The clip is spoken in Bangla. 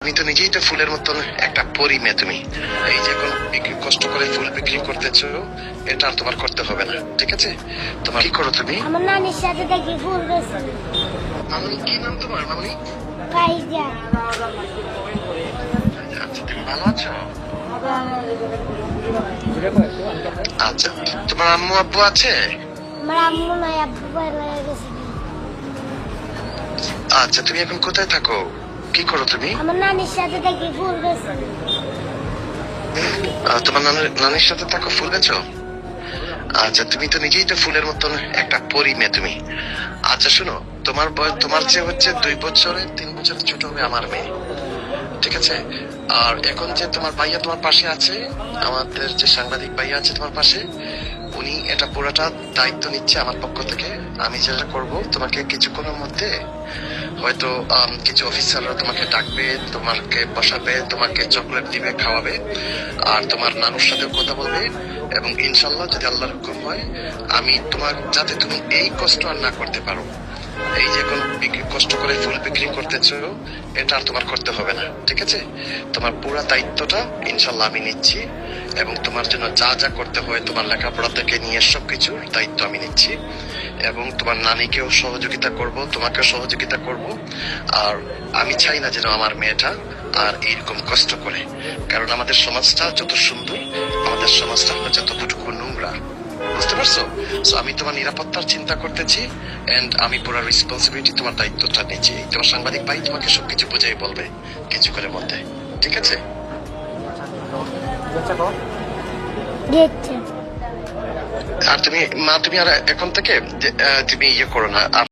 তুমি তো নিজেই তো ফুলের মতন একটা পরি মেয়ে। তুমি এই যে এখন কষ্ট করে ফুল বিক্রি করতেছো, এটা আর তোমার করতে হবে না, ঠিক আছে? তোমার কি করো তুমি? আমার নানির সাথে দেখি ফুল বেশি। মামনি, কি নাম তোমার মামনি? ফাইজা। আচ্ছা, তুমি ভালো আছো? আচ্ছা, তোমার আম্মু আব্বু আছে? আমার আম্মু নাই, আব্বু বাইরে গেছে। আচ্ছা, তুমি এখন কোথায় থাকো? কি করো তুমি? আমার নানির সাথে দেখি ফুল বেশি। তোমার নানির সাথে থাকো, ফুল বেচো? আচ্ছা, তুমি তো নিজেই তো ফুলের মতন একটা পরি মেয়ে। তুমি আচ্ছা শোনো, তোমার বয়স তোমার চেয়ে হচ্ছে 2 বছরের 3 বছরের ছোট হবে আমার মেয়ে, ঠিক আছে? আর এখন যে তোমার ভাইয়া তোমার পাশে আছে, আমাদের যে সাংবাদিক ভাইয়া আছে তোমার পাশে, উনি এটা পুরোটা দায়িত্ব নিচ্ছে আমার পক্ষ থেকে। আমি যেটা করব, তোমাকে কিছুক্ষণের মধ্যে হয়তো কিছু অফিসাররা তোমাকে ডাকবে, তোমাকে বসাবে, তোমাকে চকলেট দিবে, খাওয়াবে, আর তোমার নানুর সাথে কথা বলবে। এবং ইনশাল্লাহ যদি আল্লাহর হুকুম হয়, আমি তোমার যাতে তুমি এই কষ্ট আর না করতে পারো, এই যে এখন কষ্ট করে ফুল বিক্রি করতেছো, এটা আর তোমার করতে হবে না, ঠিক আছে? তোমার পুরো দায়িত্বটা ইনশাল্লাহ আমি নিচ্ছি, এবং তোমার জন্য যা যা করতে হয়, তোমার লেখাপড়া থেকে নিয়ে সবকিছুর দায়িত্ব আমি নিচ্ছি। এবং তোমার নানিকেও সহযোগিতা করব, তোমাকেও সহযোগিতা করব। আর আমি চাই না যেন আমার মেয়েটা আর এইরকম কষ্ট করে, কারণ আমাদের সমাজটা যত সুন্দর, আমাদের সমাজটা হচ্ছে ততটুকু নোংরা, বুঝতে পারছো? সো আমি তোমার নিরাপত্তার চিন্তা করতেছি, এন্ড আমি পুরো রেসপন্সিবিলিটি, তোমার দায়িত্বটা নিচ্ছি। তোমার সাংবাদিক ভাই তোমাকে সবকিছু বুঝাই বলবে কিছু করে মধ্যে, ঠিক আছে? দেখছে। আর তুমি মা, তুমি আর এখন থেকে তুমি ইয়ে করো না আর